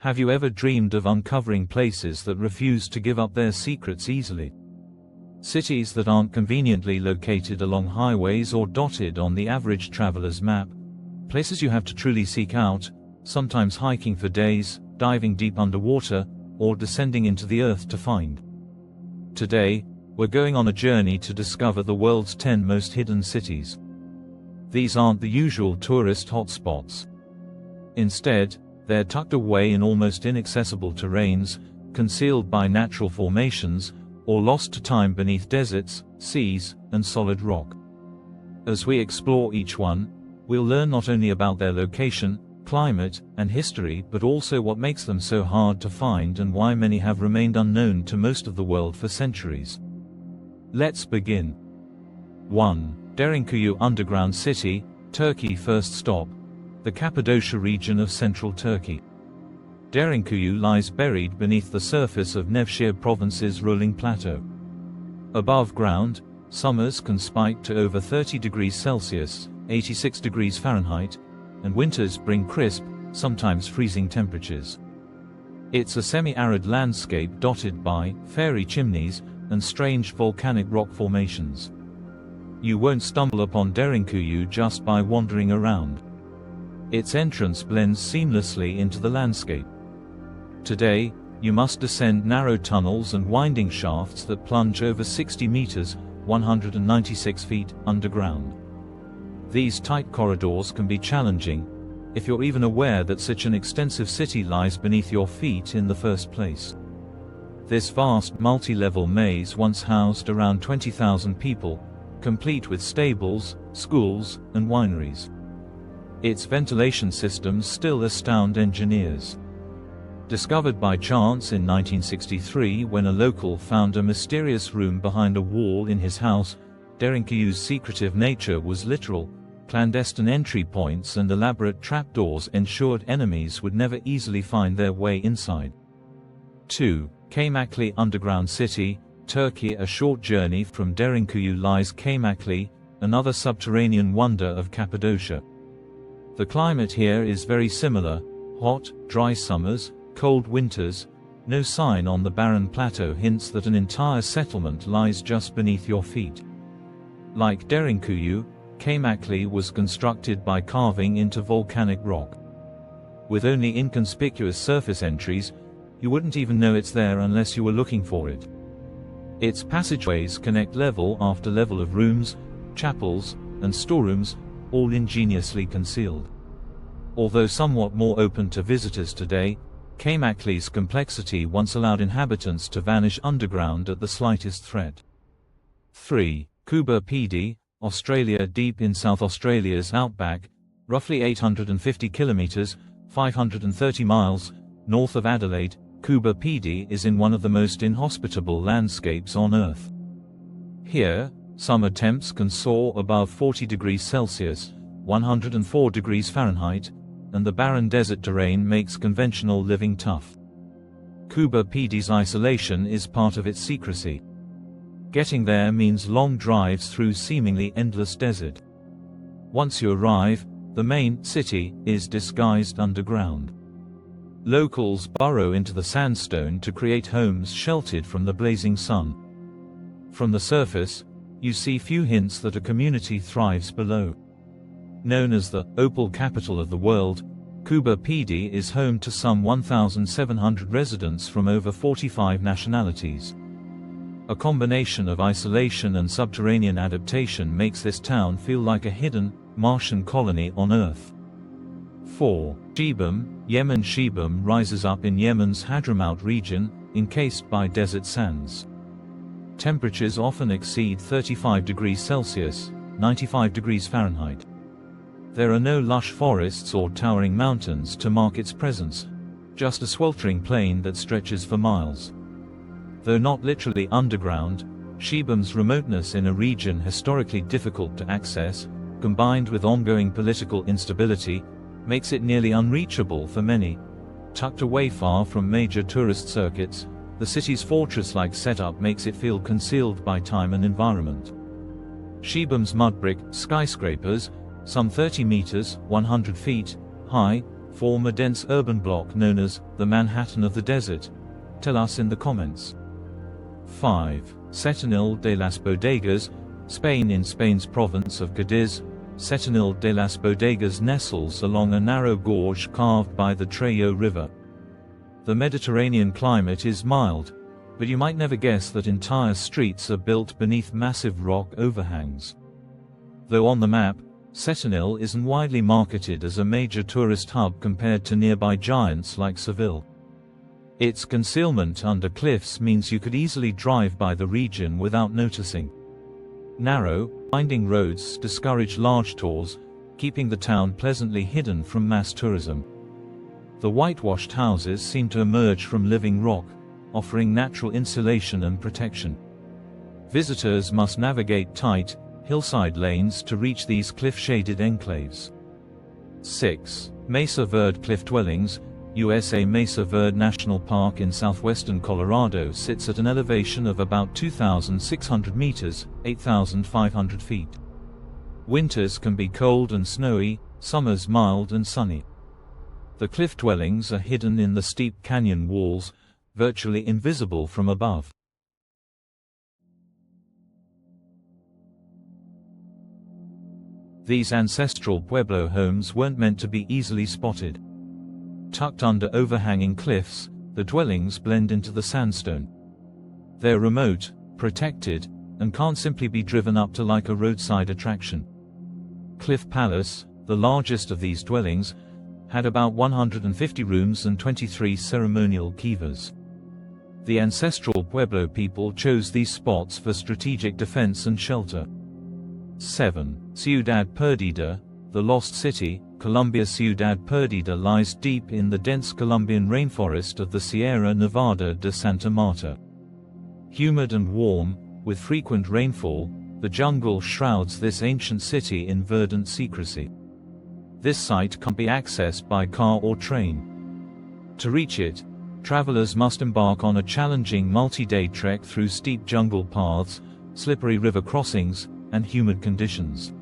Have you ever dreamed of uncovering places that refuse to give up their secrets easily? Cities that aren't conveniently located along highways or dotted on the average traveler's map. Places you have to truly seek out, sometimes hiking for days, diving deep underwater, or descending into the earth to find. Today, we're going on a journey to discover the world's 10 most hidden cities. These aren't the usual tourist hotspots. Instead, they're tucked away in almost inaccessible terrains, concealed by natural formations, or lost to time beneath deserts, seas, and solid rock. As we explore each one, we'll learn not only about their location, climate, and history, but also what makes them so hard to find and why many have remained unknown to most of the world for centuries. Let's begin. 1. Derinkuyu Underground City, Turkey. First stop, the Cappadocia region of central Turkey. Derinkuyu lies buried beneath the surface of Nevşehir Province's rolling plateau. Above ground, summers can spike to over 30 degrees Celsius, 86 degrees Fahrenheit, and winters bring crisp, sometimes freezing temperatures. It's a semi-arid landscape dotted by fairy chimneys and strange volcanic rock formations. You won't stumble upon Derinkuyu just by wandering around. Its entrance blends seamlessly into the landscape. Today, you must descend narrow tunnels and winding shafts that plunge over 60 meters, 196 feet, underground. These tight corridors can be challenging, if you're even aware that such an extensive city lies beneath your feet in the first place. This vast multi-level maze once housed around 20,000 people, complete with stables, schools, and wineries. Its ventilation systems still astound engineers. Discovered by chance in 1963 when a local found a mysterious room behind a wall in his house, Derinkuyu's secretive nature was literal. Clandestine entry points and elaborate trapdoors ensured enemies would never easily find their way inside. 2. Kaymakli Underground City, Turkey. A short journey from Derinkuyu lies Kaymakli, another subterranean wonder of Cappadocia. The climate here is very similar: hot, dry summers, cold winters. No sign on the barren plateau hints that an entire settlement lies just beneath your feet. Like Derinkuyu, Kaymakli was constructed by carving into volcanic rock. With only inconspicuous surface entries, you wouldn't even know it's there unless you were looking for it. Its passageways connect level after level of rooms, chapels, and storerooms, all ingeniously concealed. Although somewhat more open to visitors today, Kaymakli's complexity once allowed inhabitants to vanish underground at the slightest threat. 3. Kuba PD, Australia. Deep in South Australia's outback, roughly 850 kilometers, 530 miles, north of Adelaide, Kuba PD is in one of the most inhospitable landscapes on Earth. Here, summer temps can soar above 40 degrees Celsius, 104 degrees Fahrenheit, and the barren desert terrain makes conventional living tough. Kuba PD's isolation is part of its secrecy. Getting there means long drives through seemingly endless desert. Once you arrive, the main city is disguised underground. Locals burrow into the sandstone to create homes sheltered from the blazing sun. From the surface, you see few hints that a community thrives below. Known as the opal capital of the world, Kuba PD is home to some 1,700 residents from over 45 nationalities. A combination of isolation and subterranean adaptation makes this town feel like a hidden, Martian colony on Earth. 4. Shibam, Yemen. Shibam rises up in Yemen's Hadramaut region, encased by desert sands. Temperatures often exceed 35 degrees Celsius, 95 degrees Fahrenheit. There are no lush forests or towering mountains to mark its presence, just a sweltering plain that stretches for miles. Though not literally underground, Shibam's remoteness in a region historically difficult to access, combined with ongoing political instability, makes it nearly unreachable for many. Tucked away far from major tourist circuits, the city's fortress-like setup makes it feel concealed by time and environment. Shibam's mud brick skyscrapers, some 30 meters, 100 feet, high, form a dense urban block known as the Manhattan of the Desert? Tell us in the comments. 5. Setenil de las Bodegas, Spain. In Spain's province of Cádiz, Setenil de las Bodegas nestles along a narrow gorge carved by the Treyo River. The Mediterranean climate is mild, but you might never guess that entire streets are built beneath massive rock overhangs. Though on the map, Setenil isn't widely marketed as a major tourist hub compared to nearby giants like Seville. Its concealment under cliffs means you could easily drive by the region without noticing. Narrow, winding roads discourage large tours, keeping the town pleasantly hidden from mass tourism. The whitewashed houses seem to emerge from living rock, offering natural insulation and protection. Visitors must navigate tight, hillside lanes to reach these cliff-shaded enclaves. 6. Mesa Verde cliff dwellings. USA Mesa Verde National Park in southwestern Colorado sits at an elevation of about 2,600 meters, 8,500 feet. Winters can be cold and snowy, summers mild and sunny. The cliff dwellings are hidden in the steep canyon walls, virtually invisible from above. These ancestral Pueblo homes weren't meant to be easily spotted. Tucked under overhanging cliffs, the dwellings blend into the sandstone. They're remote, protected, and can't simply be driven up to like a roadside attraction. Cliff Palace, the largest of these dwellings, had about 150 rooms and 23 ceremonial kivas. The ancestral Pueblo people chose these spots for strategic defense and shelter. 7. Ciudad Perdida, the Lost City. Colombia. Ciudad Perdida lies deep in the dense Colombian rainforest of the Sierra Nevada de Santa Marta. Humid and warm, with frequent rainfall, the jungle shrouds this ancient city in verdant secrecy. This site can't be accessed by car or train. To reach it, travelers must embark on a challenging multi-day trek through steep jungle paths, slippery river crossings, and humid conditions.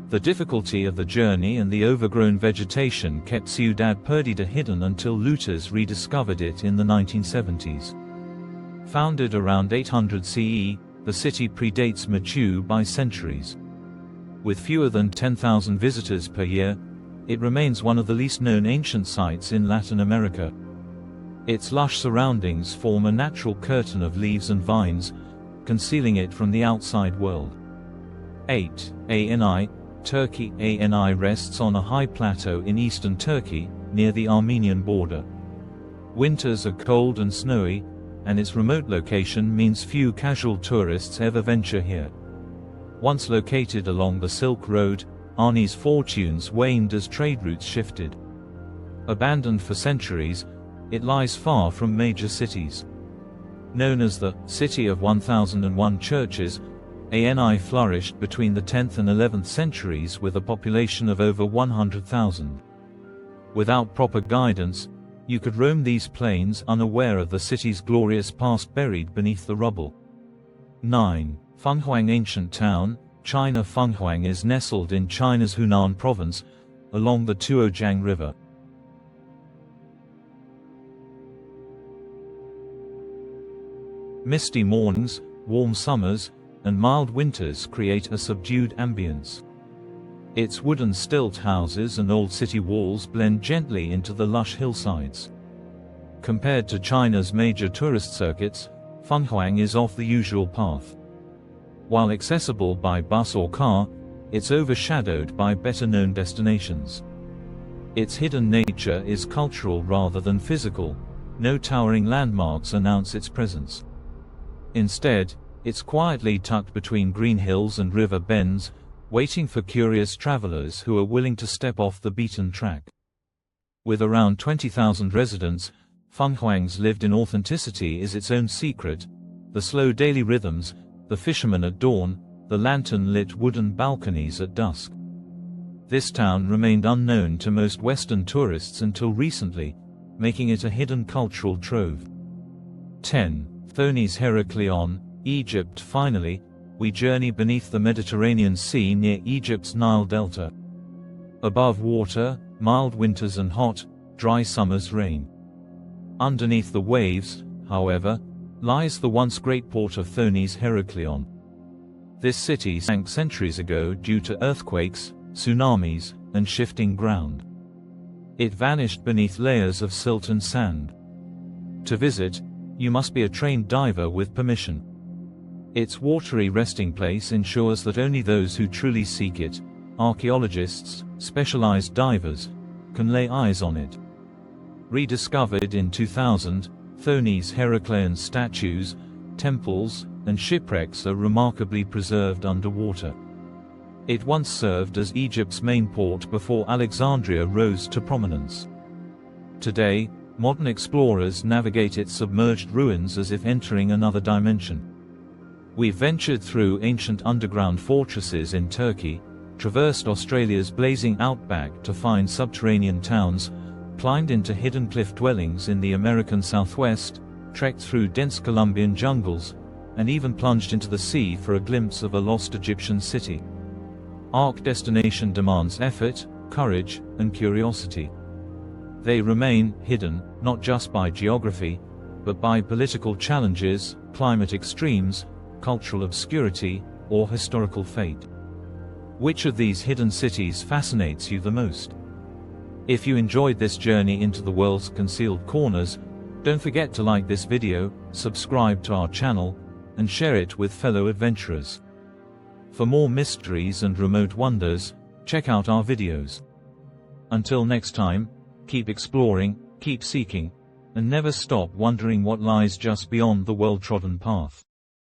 The difficulty of the journey and the overgrown vegetation kept Ciudad Perdida hidden until looters rediscovered it in the 1970s. Founded around 800 CE, the city predates Machu by centuries. With fewer than 10,000 visitors per year, it remains one of the least known ancient sites in Latin America. Its lush surroundings form a natural curtain of leaves and vines, concealing it from the outside world. 8. Ani, Turkey. Ani rests on a high plateau in eastern Turkey, near the Armenian border. Winters are cold and snowy, and its remote location means few casual tourists ever venture here. Once located along the Silk Road, Ani's fortunes waned as trade routes shifted. Abandoned for centuries, it lies far from major cities. Known as the City of 1001 Churches, Ani flourished between the 10th and 11th centuries with a population of over 100,000. Without proper guidance, you could roam these plains unaware of the city's glorious past buried beneath the rubble. 9. Fenghuang Ancient Town. China. Fenghuang is nestled in China's Hunan province, along the Tuojiang River. Misty mornings, warm summers, and mild winters create a subdued ambience. Its wooden stilt houses and old city walls blend gently into the lush hillsides. Compared to China's major tourist circuits, Fenghuang is off the usual path. While accessible by bus or car, it's overshadowed by better-known destinations. Its hidden nature is cultural rather than physical. No towering landmarks announce its presence. Instead, it's quietly tucked between green hills and river bends, waiting for curious travelers who are willing to step off the beaten track. With around 20,000 residents, Fenghuang's lived-in authenticity is its own secret. The slow daily rhythms, the fishermen at dawn, the lantern-lit wooden balconies at dusk. This town remained unknown to most Western tourists until recently, making it a hidden cultural trove. 10. Thonis Heraklion, Egypt. Finally, we journey beneath the Mediterranean Sea near Egypt's Nile Delta. Above water, mild winters and hot, dry summers reign. Underneath the waves, however, lies the once great port of Thonis Heraklion. This city sank centuries ago due to earthquakes, tsunamis, and shifting ground. It vanished beneath layers of silt and sand. To visit, you must be a trained diver with permission. Its watery resting place ensures that only those who truly seek it, archaeologists, specialized divers, can lay eyes on it. Rediscovered in 2000, Thonis Herakleion's statues, temples, and shipwrecks are remarkably preserved underwater. It once served as Egypt's main port before Alexandria rose to prominence. Today, modern explorers navigate its submerged ruins as if entering another dimension. We've ventured through ancient underground fortresses in Turkey, traversed Australia's blazing outback to find subterranean towns, climbed into hidden cliff dwellings in the American Southwest, trekked through dense Colombian jungles, and even plunged into the sea for a glimpse of a lost Egyptian city. Our destination demands effort, courage, and curiosity. They remain hidden, not just by geography, but by political challenges, climate extremes, cultural obscurity, or historical fate. Which of these hidden cities fascinates you the most? If you enjoyed this journey into the world's concealed corners, don't forget to like this video, subscribe to our channel, and share it with fellow adventurers. For more mysteries and remote wonders, check out our videos. Until next time, keep exploring, keep seeking, and never stop wondering what lies just beyond the well-trodden path.